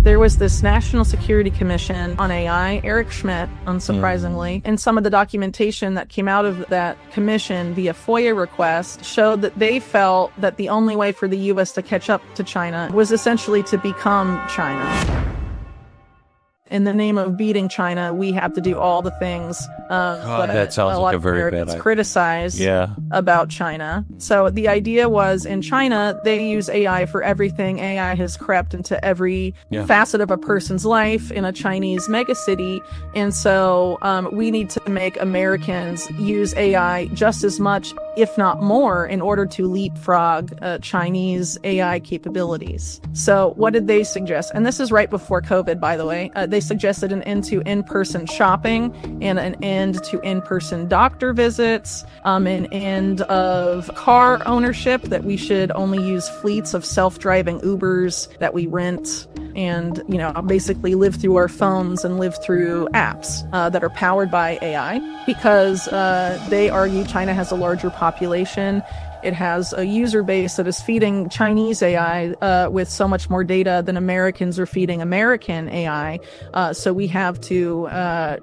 There was this National Security Commission on AI, Eric Schmidt, unsurprisingly, and some of the documentation that came out of that commission via FOIA request showed that they felt that the only way for the U.S. to catch up to China was essentially to become China. In the name of beating China, we have to do all the things that sounds like a very bad idea. Criticize about China. So the idea was, in China, they use AI for everything. AI has crept into every facet of a person's life in a Chinese megacity. And so we need to make Americans use AI just as much, if not more, in order to leapfrog Chinese AI capabilities. So what did they suggest? And this is right before COVID, by the way. They suggested an end to in-person shopping and an end to in-person doctor visits, an end of car ownership, that we should only use fleets of self-driving Ubers that we rent and, basically live through our phones and live through apps that are powered by AI, because they argue China has a larger population. It has a user base that is feeding Chinese AI with so much more data than Americans are feeding American AI. So we have to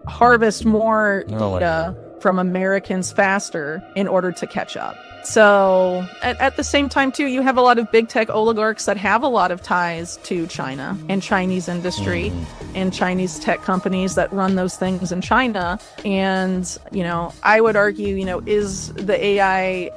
harvest more data from Americans faster in order to catch up. So at the same time, too, you have a lot of big tech oligarchs that have a lot of ties to China and Chinese industry and Chinese tech companies that run those things in China. And, I would argue, is the AI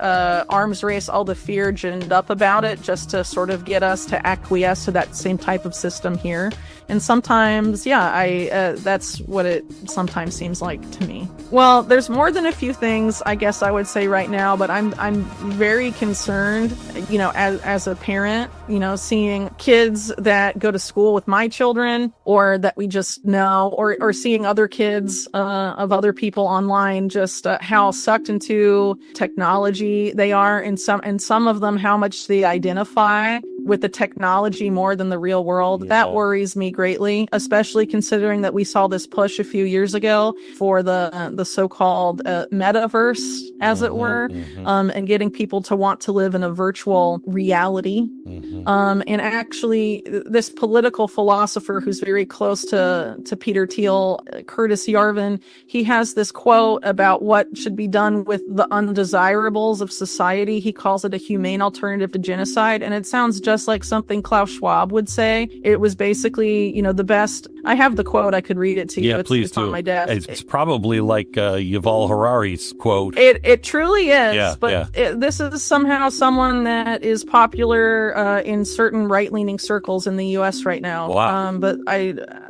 arms race all the fear ginned up about it just to sort of get us to acquiesce to that same type of system here? And sometimes, that's what it sometimes seems like to me. Well, there's more than a few things, I guess I would say right now, but I'm very concerned, as a parent, seeing kids that go to school with my children, or that we just know, or seeing other kids of other people online, just how sucked into technology they are, and some of them how much they identify with the technology more than the real world. That worries me greatly, especially considering that we saw this push a few years ago for the so-called metaverse, as it were, and getting people to want to live in a virtual reality. And actually, this political philosopher who's very close to Peter Thiel, Curtis Yarvin, he has this quote about what should be done with the undesirables of society. He calls it a humane alternative to genocide, and it sounds just like something Klaus Schwab would say. It was basically, the best. I have the quote. I could read it to you. Yeah, please it's do. On my desk. It's probably like Yuval Harari's quote. It truly is. Yeah, but this is somehow someone that is popular in certain right-leaning circles in the U.S. right now. Wow.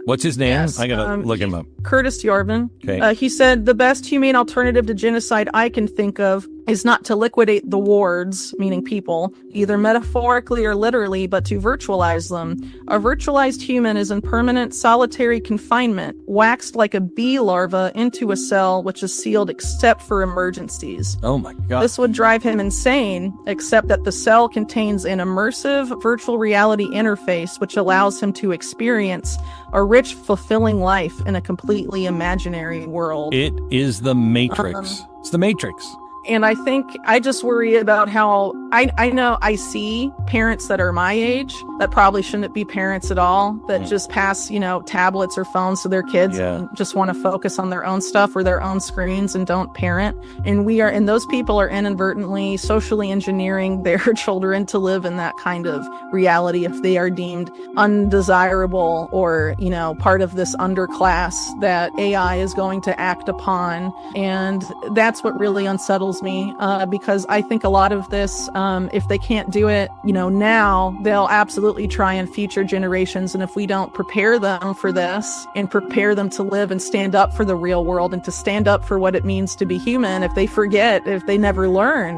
What's his name? Yes, I gotta look him up. Curtis Yarvin. Okay. He said, "The best humane alternative to genocide I can think of is not to liquidate the wards," meaning people, either metaphorically or literally, but to virtualize them. A virtualized human is in permanent solitary confinement, waxed like a bee larva into a cell which is sealed except for emergencies. Oh my God. This would drive him insane, except that the cell contains an immersive virtual reality interface which allows him to experience a rich, fulfilling life in a completely imaginary world. It is the Matrix. It's the Matrix. And I think I just worry about how I know I see parents that are my age that probably shouldn't be parents at all, that just pass, tablets or phones to their kids and just want to focus on their own stuff or their own screens and don't parent. And those people are inadvertently socially engineering their children to live in that kind of reality if they are deemed undesirable or, part of this underclass that AI is going to act upon. And that's what really unsettles me, because I think a lot of this, if they can't do it, now, they'll absolutely try in future generations. And if we don't prepare them for this and prepare them to live and stand up for the real world and to stand up for what it means to be human, if they forget, if they never learn,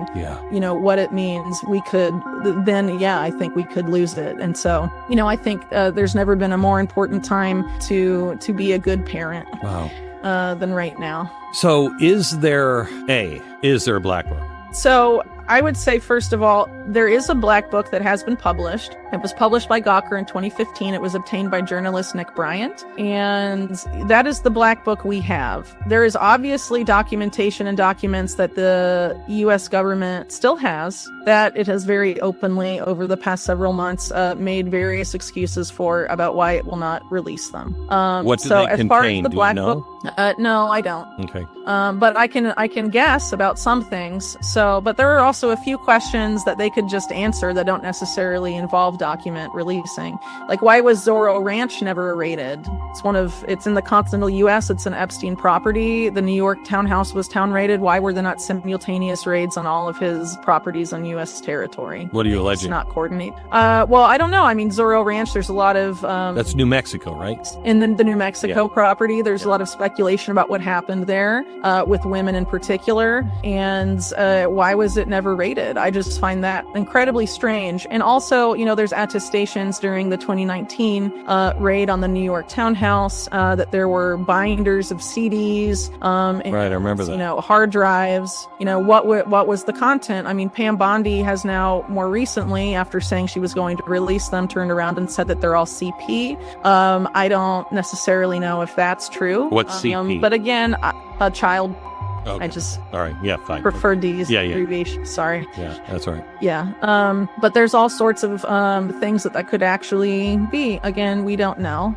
what it means, I think we could lose it. And so, I think there's never been a more important time to be a good parent. Wow. Than right now. So is there a black book? So I would say, first of all, there is a black book that has been published. It was published by Gawker in 2015. It was obtained by journalist Nick Bryant. And that is the black book we have. There is obviously documentation and documents that the U.S. government still has, that it has very openly over the past several months made various excuses for about why it will not release them. What do they contain? Far as the black do you know? book, no, I don't. Okay. But I can guess about some things. So, but there are also a few questions that they could just answer that don't necessarily involve document releasing. Like, why was Zorro Ranch never raided? It's in the continental U.S. It's an Epstein property. The New York townhouse was town raided. Why were there not simultaneous raids on all of his properties on U.S. territory? What are you alleging? It's not coordinated. Well, I don't know. I mean, Zorro Ranch, there's a lot of... That's New Mexico, right? In the New Mexico property, there's a lot of speculation about what happened there, with women in particular, and why was it never raided? I just find that incredibly strange. And also, there's attestations during the 2019 raid on the New York townhouse that there were binders of CDs, and, right, I remember that. Hard drives. What was the content? I mean, Pam Bondi has now more recently, after saying she was going to release them, turned around and said that they're all CP. I don't necessarily know if that's true. What's CP? But again, a child. Okay. I just fine. prefer these abbreviations. Sorry. Yeah, that's all right. Yeah. But there's all sorts of things that could actually be. Again, we don't know.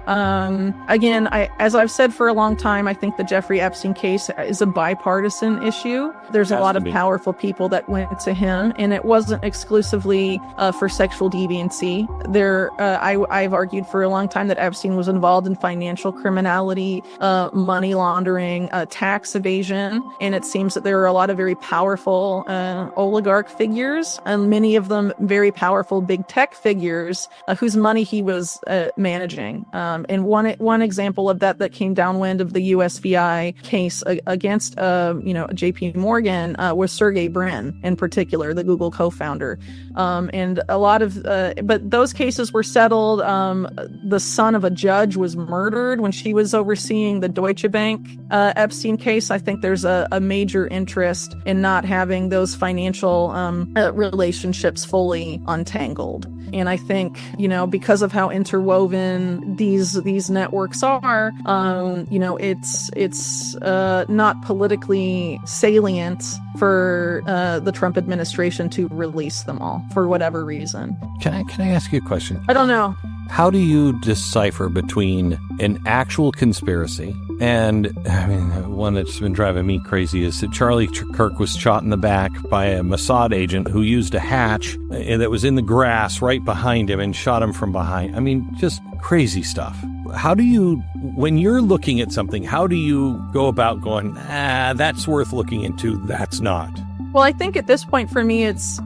Again, as I've said for a long time, I think the Jeffrey Epstein case is a bipartisan issue. There's a lot of powerful people that went to him, and it wasn't exclusively for sexual deviancy. I've argued for a long time that Epstein was involved in financial criminality, money laundering, tax evasion. And it seems that there are a lot of very powerful oligarch figures, and many of them very powerful big tech figures whose money he was managing. And one example of that came downwind of the USVI case against JP Morgan was Sergey Brin in particular, the Google co-founder. And a lot of but those cases were settled. The son of a judge was murdered when she was overseeing the Deutsche Bank Epstein case. I think there's a major interest in not having those financial relationships fully untangled. And I think, because of how interwoven these networks are, it's not politically salient for the Trump administration to release them all for whatever reason. Can I ask you a question? I don't know. How do you decipher between an actual conspiracy and, one that's been driving me crazy is that Charlie Kirk was shot in the back by a Mossad agent who used a hatch that was in the grass right behind him and shot him from behind. Just crazy stuff. How do you, when you're looking at something, how do you go about going, that's worth looking into, that's not? Well, I think at this point for me, it's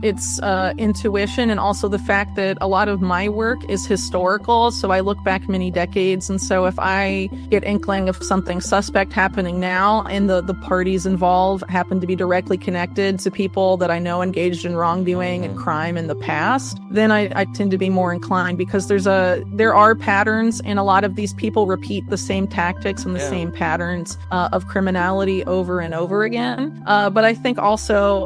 intuition, and also the fact that a lot of my work is historical. So I look back many decades. And so if I get inkling of something suspect happening now and the parties involved happen to be directly connected to people that I know engaged in wrongdoing and crime in the past, then I tend to be more inclined, because there are patterns, and a lot of these people repeat the same tactics and the same patterns of criminality over and over again. But I think also,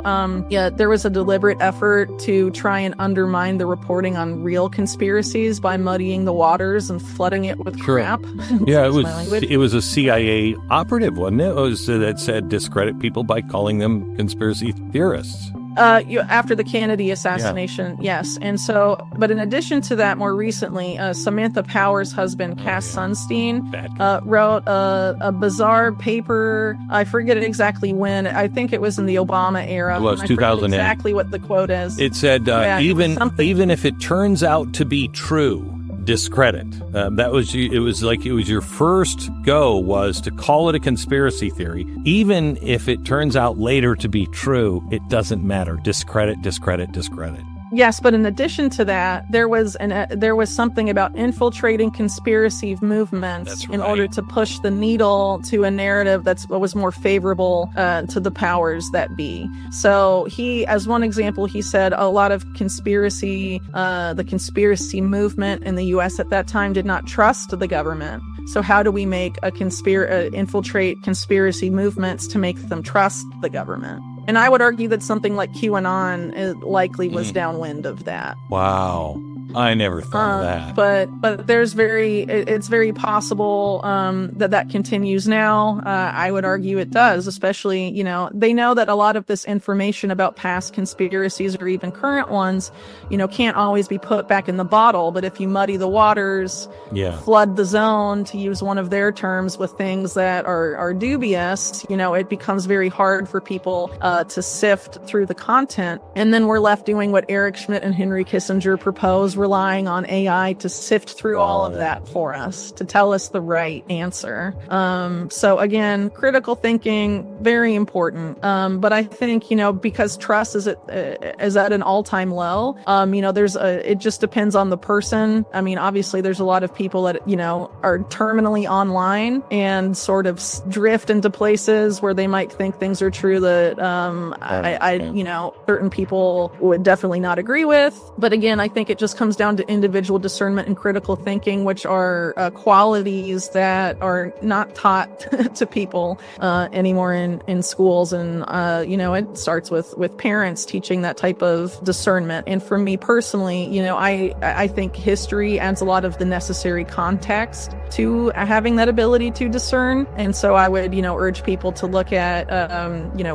there was a deliberate effort to try and undermine the reporting on real conspiracies by muddying the waters and flooding it with crap. Yeah, it was a CIA operative, wasn't it? That said discredit people by calling them conspiracy theorists. After the Kennedy assassination, yes. And so, but in addition to that, more recently, Samantha Power's husband, Cass Sunstein, wrote a bizarre paper. I forget exactly when. I think it was in the Obama era. It was 2008. Exactly what the quote is. It said, even if it turns out to be true, discredit. It was your first go was to call it a conspiracy theory. Even if it turns out later to be true, it doesn't matter. Discredit, discredit, discredit. Yes, but in addition to that, there was something about infiltrating conspiracy movements in order to push the needle to a narrative that was more favorable to the powers that be. So as one example, he said a lot of the conspiracy movement in the U.S. at that time did not trust the government. So how do we make infiltrate conspiracy movements to make them trust the government? And I would argue that something like QAnon likely was downwind of that. Wow. I never thought of that. But it's very possible that continues now. I would argue it does, especially, they know that a lot of this information about past conspiracies or even current ones, can't always be put back in the bottle. But if you muddy the waters, flood the zone, to use one of their terms, with things that are dubious, it becomes very hard for people to sift through the content. And then we're left doing what Eric Schmidt and Henry Kissinger proposed, relying on AI to sift through all of that for us, to tell us the right answer. So again, critical thinking, very important. But I think, because trust is at an all-time low, it just depends on the person. I mean, obviously there's a lot of people that, are terminally online and sort of drift into places where they might think things are true that, certain people would definitely not agree with. But again, I think it just comes down to individual discernment and critical thinking, which are qualities that are not taught to people anymore in schools. And, it starts with parents teaching that type of discernment. And for me personally, I think history adds a lot of the necessary context to having that ability to discern. And so I would, urge people to look at,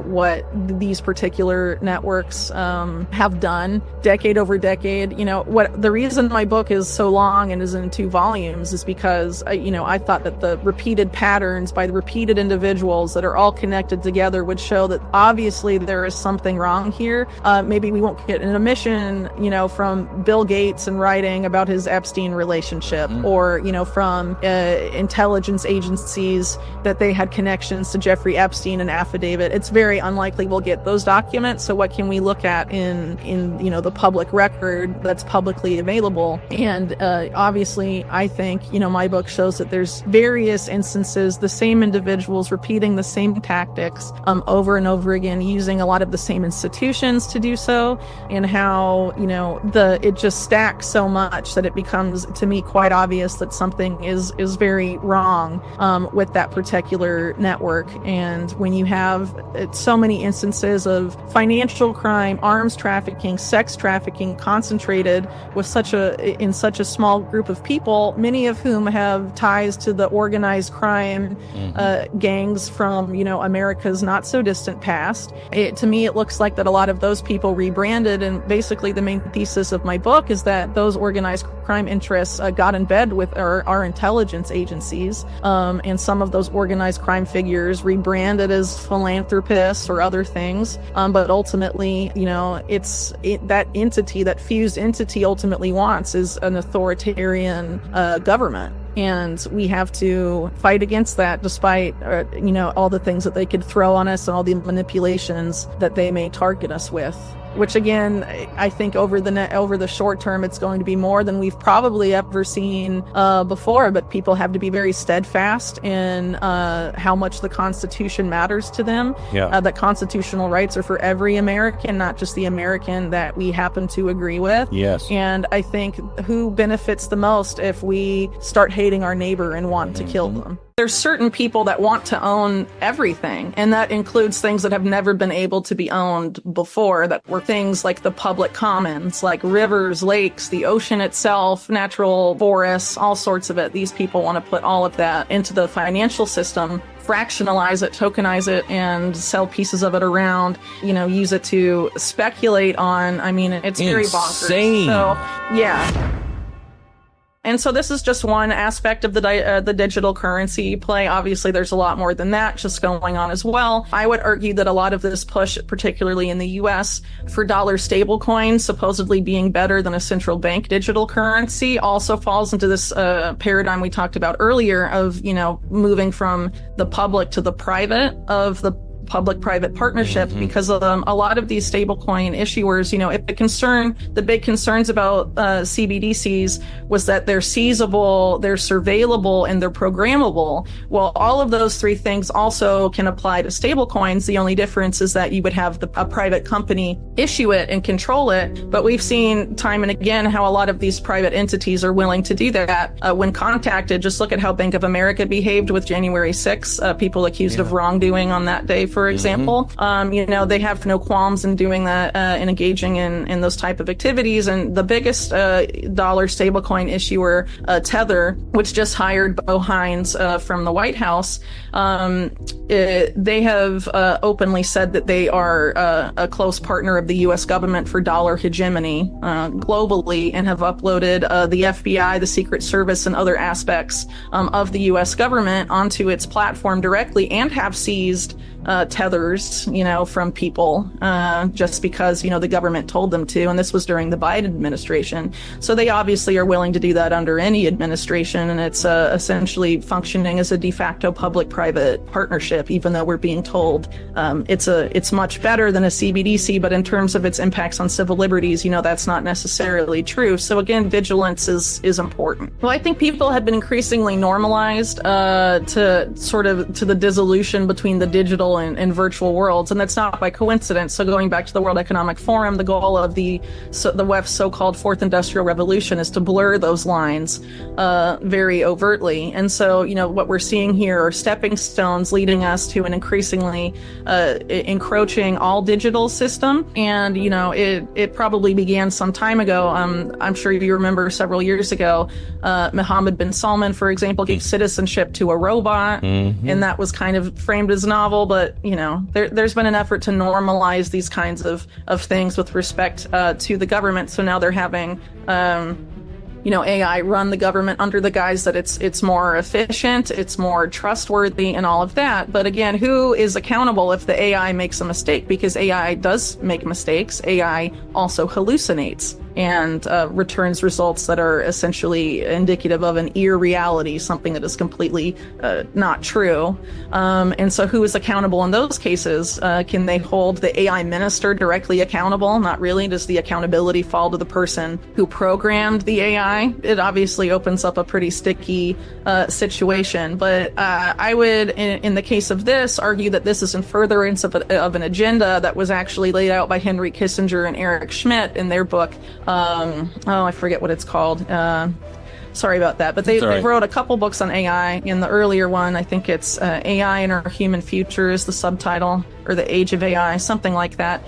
what these particular networks have done decade over decade. What the reason my book is so long and is in 2 volumes is because, I thought that the repeated patterns by the repeated individuals that are all connected together would show that obviously there is something wrong here. Maybe we won't get an admission, from Bill Gates and writing about his Epstein relationship, or, from intelligence agencies that they had connections to Jeffrey Epstein and affidavit. It's very unlikely we'll get those documents. So what can we look at in the public record that's publicly available? And obviously, I think, my book shows that there's various instances, the same individuals repeating the same tactics over and over again, using a lot of the same institutions to do so, and how, it just stacks so much that it becomes, to me, quite obvious that something is very wrong with that particular network. And when you have so many instances of financial crime, arms trafficking, sex trafficking concentrated in such a small group of people, many of whom have ties to the organized crime gangs from, America's not so distant past. To me, it looks like that a lot of those people rebranded, and basically the main thesis of my book is that those organized crime interests got in bed with our intelligence agencies, and some of those organized crime figures rebranded as philanthropists or other things, but ultimately, that entity, that fused entity, ultimately wants is an authoritarian government. And we have to fight against that, despite, all the things that they could throw on us and all the manipulations that they may target us with. Which again, I think over the short term, it's going to be more than we've probably ever seen before. But people have to be very steadfast in how much the Constitution matters to them. That constitutional rights are for every American, not just the American that we happen to agree with. Yes. And I think who benefits the most if we start hating our neighbor and want to kill them? There's certain people that want to own everything, and that includes things that have never been able to be owned before, that were things like the public commons, like rivers, lakes, the ocean itself, natural forests, all sorts of it. These people want to put all of that into the financial system, fractionalize it, tokenize it, and sell pieces of it around, use it to speculate on. I mean, it's very bonkers. So, yeah. And so this is just one aspect of the digital currency play. Obviously, there's a lot more than that just going on as well. I would argue that a lot of this push, particularly in the U.S., for dollar stablecoins supposedly being better than a central bank digital currency, also falls into this paradigm we talked about earlier of, moving from the public to the private, of the public-private partnership, because a lot of these stablecoin issuers, if the big concerns about CBDCs was that they're seizable, they're surveillable, and they're programmable. Well, all of those 3 things also can apply to stablecoins. The only difference is that you would have a private company issue it and control it. But we've seen time and again how a lot of these private entities are willing to do that when contacted. Just look at how Bank of America behaved with January 6th, people accused of wrongdoing on that day, for for example. They have no qualms in doing that, and engaging in those type of activities. And the biggest dollar stablecoin issuer, Tether, which just hired Beau Hines from the White House, they have openly said that they are a close partner of the U.S. government for dollar hegemony globally, and have uploaded the FBI, the Secret Service, and other aspects of the U.S. government onto its platform directly, and have seized tethers, from people just because, the government told them to. And this was during the Biden administration. So they obviously are willing to do that under any administration. And it's essentially functioning as a de facto public-private partnership, even though we're being told it's much better than a CBDC. But in terms of its impacts on civil liberties, that's not necessarily true. So again, vigilance is important. Well, I think people have been increasingly normalized to the dissolution between the digital and virtual worlds, and that's not by coincidence. So going back to the World Economic Forum, the goal of the WEF's so-called Fourth Industrial Revolution is to blur those lines very overtly. And so, what we're seeing here are stepping stones leading us to an increasingly encroaching all digital system. And, it probably began some time ago. I'm sure you remember several years ago, Mohammed bin Salman, for example, gave citizenship to a robot, and that was kind of framed as novel. But, there's been an effort to normalize these kinds of things with respect to the government. So now they're having, AI run the government under the guise that it's more efficient, it's more trustworthy, and all of that. But again, who is accountable if the AI makes a mistake? Because AI does make mistakes. AI also hallucinates and returns results that are essentially indicative of an irreality, something that is completely not true. And so who is accountable in those cases? Can they hold the AI minister directly accountable? Not really. Does the accountability fall to the person who programmed the AI? It obviously opens up a pretty sticky situation. But I would, in the case of this, argue that this is in furtherance of an agenda that was actually laid out by Henry Kissinger and Eric Schmidt in their book. I forget what it's called. Sorry about that. But they wrote a couple books on AI. In the earlier one, I think it's AI and Our Human Future is the subtitle, or The Age of AI, something like that.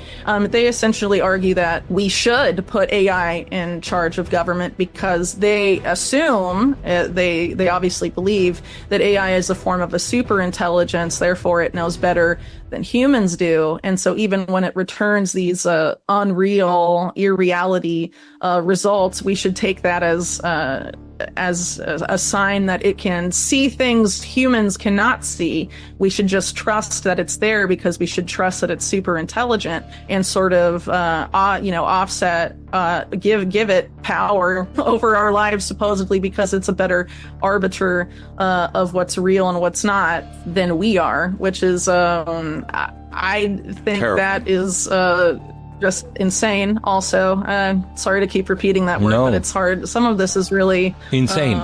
They essentially argue that we should put AI in charge of government because they assume, they obviously believe, that AI is a form of a super intelligence, therefore it knows better than humans do. And so even when it returns these unreal, irreality results, we should take that as a sign that it can see things humans cannot see. We should just trust that it's there because we should trust that it's super intelligent, and sort of offset, give it power over our lives, supposedly because it's a better arbiter of what's real and what's not than we are, which is I think terrible. That is just insane. Also, sorry to keep repeating that word, but it's hard. Some of this is really insane,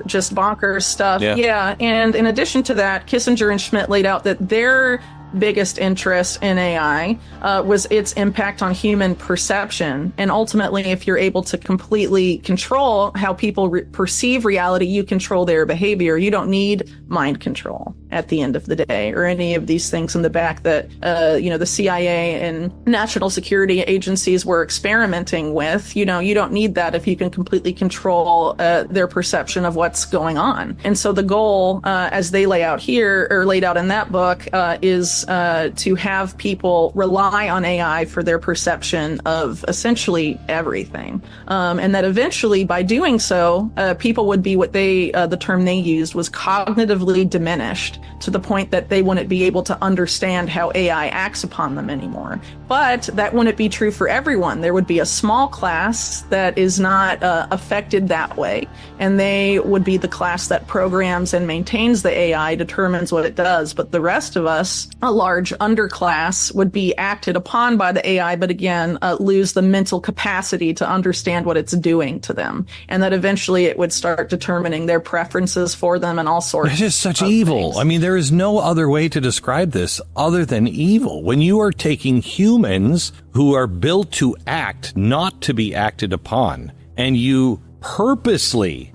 just bonkers stuff. Yeah. And in addition to that, Kissinger and Schmidt laid out that their biggest interest in AI was its impact on human perception. And ultimately, if you're able to completely control how people perceive reality, you control their behavior. You don't need mind control at the end of the day, or any of these things in the back that, the CIA and national security agencies were experimenting with. You don't need that if you can completely control their perception of what's going on. And so the goal, as they lay out here, or laid out in that book, is to have people rely on AI for their perception of essentially everything. And that eventually, by doing so, people would be what the term they used was cognitively diminished, to the point that they wouldn't be able to understand how AI acts upon them anymore. But that wouldn't be true for everyone. There would be a small class that is not affected that way, and they would be the class that programs and maintains the AI, determines what it does. But the rest of us, a large underclass, would be acted upon by the AI, but again, lose the mental capacity to understand what it's doing to them. And that eventually it would start determining their preferences for them and all sorts of things. It's just such evil. I mean, there is no other way to describe this other than evil. When you are taking humans who are built to act, not to be acted upon, and you purposely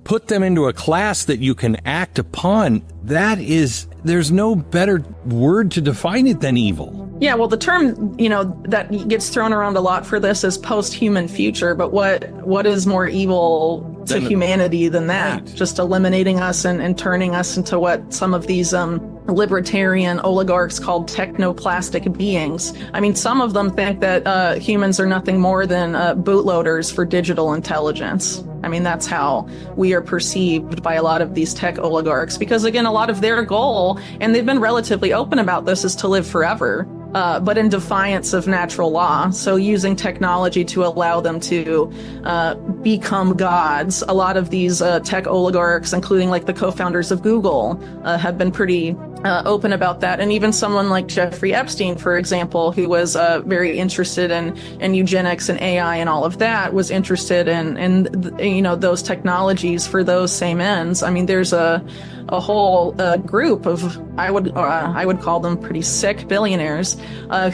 put them into a class that you can act upon, there's no better word to define it than evil. Yeah, well, the term, that gets thrown around a lot for this is post-human future, but what is more evil to humanity than that? Right. Just eliminating us and turning us into what some of these libertarian oligarchs called technoplastic beings. I mean, some of them think that humans are nothing more than bootloaders for digital intelligence. I mean, that's how we are perceived by a lot of these tech oligarchs, because again, a lot of their goal, and they've been relatively open about this, is to live forever. But in defiance of natural law. So using technology to allow them to become gods. A lot of these tech oligarchs, including like the co-founders of Google, have been pretty open about that. And even someone like Jeffrey Epstein, for example, who was very interested in eugenics and AI and all of that, was interested in those technologies for those same ends. I mean, there's a whole group of, I would call them pretty sick billionaires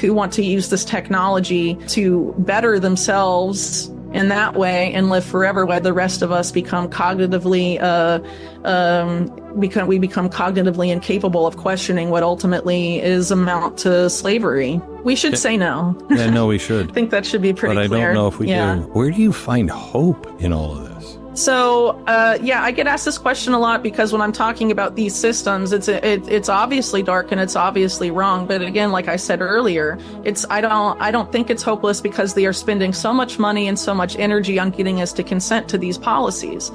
who want to use this technology to better themselves in that way and live forever, while the rest of us become cognitively incapable of questioning what ultimately is amount to slavery. We should say no. Yeah, no, we should. I think that should be pretty clear. But I don't know if we do. Where do you find hope in all of this? So, I get asked this question a lot, because when I'm talking about these systems, it's obviously dark and it's obviously wrong. But again, like I said earlier, I don't think it's hopeless, because they are spending so much money and so much energy on getting us to consent to these policies.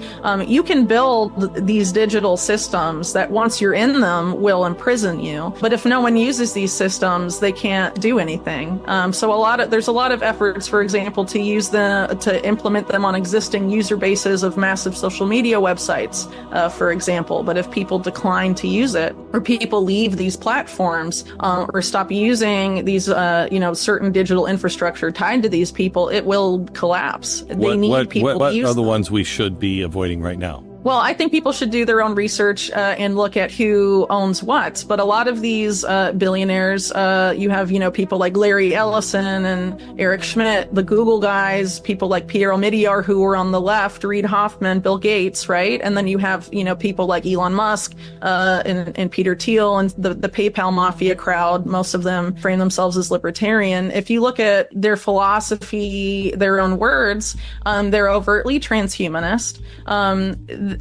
You can build these digital systems that once you're in them will imprison you. But if no one uses these systems, they can't do anything. So there's a lot of efforts, for example, to implement them on existing user bases of massive social media websites, for example. But if people decline to use it, or people leave these platforms, or stop using these, certain digital infrastructure tied to these people, it will collapse. They need people to use What are the them. ones we should be avoiding right now? Well, I think people should do their own research and look at who owns what. But a lot of these billionaires, you have, people like Larry Ellison and Eric Schmidt, the Google guys, people like Pierre Omidyar, who were on the left, Reid Hoffman, Bill Gates, right? And then you have, people like Elon Musk and Peter Thiel and the PayPal mafia crowd. Most of them frame themselves as libertarian. If you look at their philosophy, their own words, they're overtly transhumanist.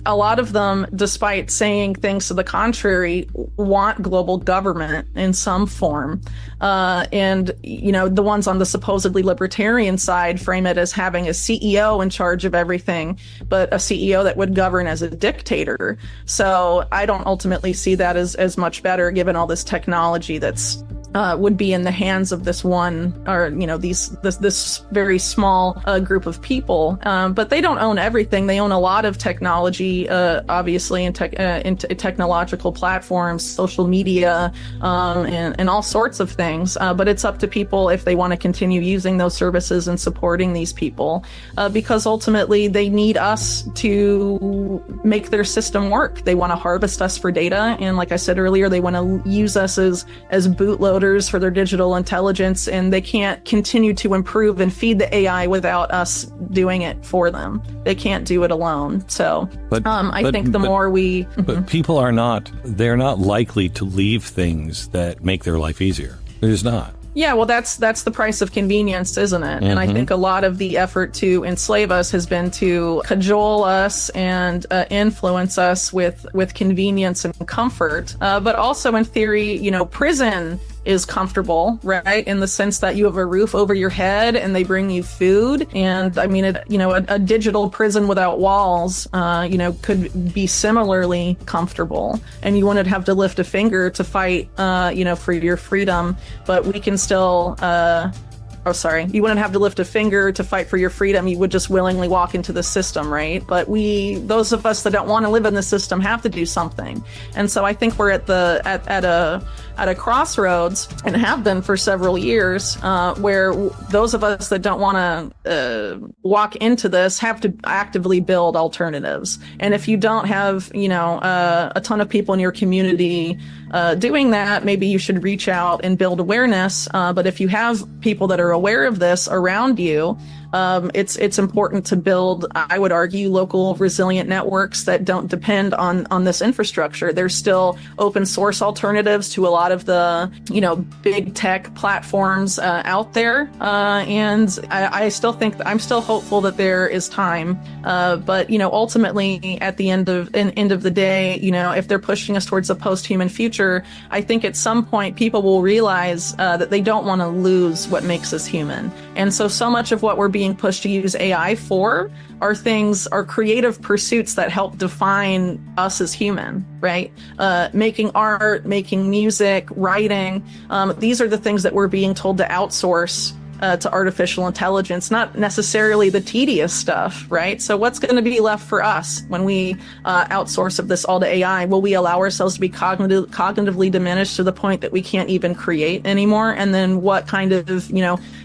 A lot of them, despite saying things to the contrary, want global government in some form. And the ones on the supposedly libertarian side frame it as having a CEO in charge of everything, but a CEO that would govern as a dictator. So I don't ultimately see that as much better, given all this technology that's would be in the hands of this one, or this very small group of people. But they don't own everything. They own a lot of technology, obviously, and technological platforms, social media, and all sorts of things. But it's up to people if they want to continue using those services and supporting these people, because ultimately they need us to make their system work. They want to harvest us for data, and like I said earlier, they want to use us as bootloaders for their digital intelligence, and they can't continue to improve and feed the AI without us doing it for them. They can't do it alone. So I think the more we... But people they're not likely to leave things that make their life easier. They're just not. Yeah, well, that's the price of convenience, isn't it? And I think a lot of the effort to enslave us has been to cajole us and influence us with convenience and comfort. But also, in theory, prison is comfortable, right? In the sense that you have a roof over your head and they bring you food. And I mean, a digital prison without walls, could be similarly comfortable. And you wouldn't have to lift a finger to fight, for your freedom. But we can still, you wouldn't have to lift a finger to fight for your freedom. You would just willingly walk into the system, right? But those of us that don't want to live in the system, have to do something. And so I think we're at a crossroads, and have been for several years, where those of us that don't want to walk into this have to actively build alternatives. And if you don't have, a ton of people in your community doing that, maybe you should reach out and build awareness. But if you have people that are aware of this around you, it's important to build, I would argue, local resilient networks that don't depend on this infrastructure. There's still open source alternatives to a lot of the, big tech platforms out there. And I still think I'm still hopeful that there is time. But, ultimately at the end of the day, if they're pushing us towards a post-human future, I think at some point people will realize that they don't want to lose what makes us human. And so much of what we're being pushed to use AI for are creative pursuits that help define us as human, right? Making art, making music, writing. These are the things that we're being told to outsource to artificial intelligence, not necessarily the tedious stuff, right? So what's going to be left for us when we outsource of this all to AI? Will we allow ourselves to be cognitively diminished to the point that we can't even create anymore? And then what kind of,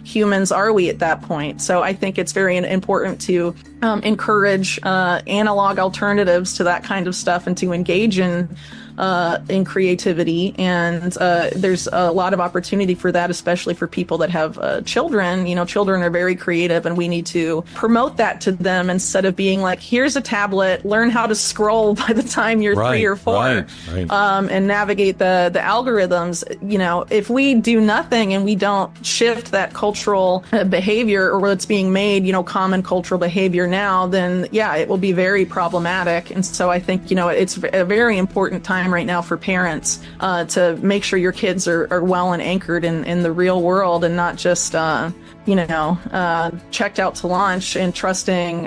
humans are we at that point? So I think it's very important to encourage analog alternatives to that kind of stuff and to engage in creativity. And there's a lot of opportunity for that, especially for people that have children. Children are very creative, and we need to promote that to them instead of being like, here's a tablet, learn how to scroll by the time you're 3 or 4, right. And navigate the algorithms. If we do nothing and we don't shift that cultural behavior, or what's being made, common cultural behavior now, then it will be very problematic. And so I think, it's a very important time right now for parents to make sure your kids are well and anchored in the real world, and not just checked out to launch and trusting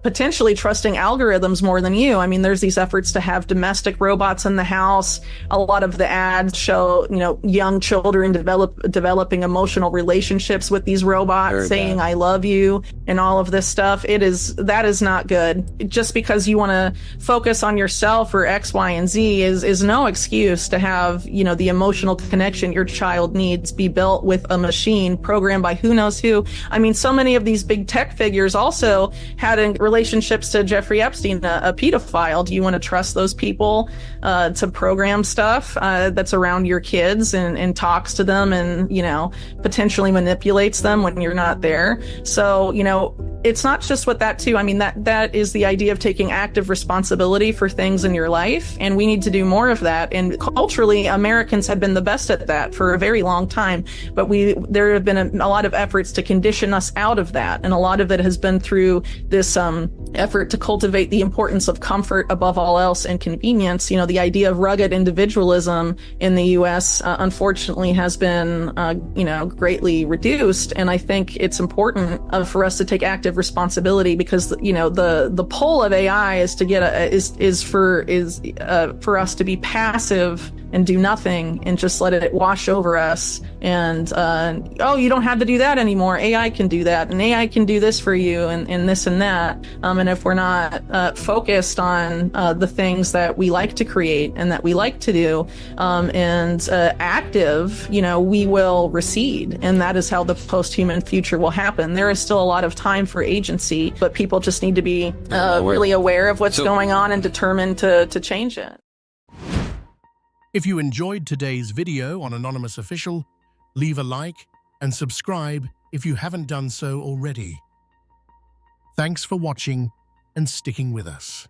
potentially trusting algorithms more than you. I mean, there's these efforts to have domestic robots in the house. A lot of the ads show, young children developing emotional relationships with these robots, saying, I love you, and all of this stuff. That is not good. Just because you want to focus on yourself or X, Y, and Z is no excuse to have, the emotional connection your child needs be built with a machine programmed by who knows who. I mean, so many of these big tech figures also had relationships to Jeffrey Epstein, a pedophile. Do you want to trust those people to program stuff that's around your kids and talks to them and, potentially manipulates them when you're not there? So, it's not just with that too. I mean, that is the idea of taking active responsibility for things in your life. And we need to do more of that. And culturally, Americans have been the best at that for a very long time. But there have been a lot of efforts to condition us out of that. And a lot of it has been through this effort to cultivate the importance of comfort above all else and convenience. The idea of rugged individualism in the U.S. Unfortunately has been, greatly reduced. And I think it's important for us to take active responsibility, because the pull of AI is to get for us to be passive and do nothing and just let it wash over us. And you don't have to do that anymore. AI can do that, and AI can do this for you, and this and that. And if we're not focused on the things that we like to create and that we like to do, and active, we will recede, and that is how the post-human future will happen. There is still a lot of time for agency, but people just need to be really aware of what's going on and determined to change it. If you enjoyed today's video on Anonymous Official, leave a like and subscribe if you haven't done so already. Thanks for watching and sticking with us.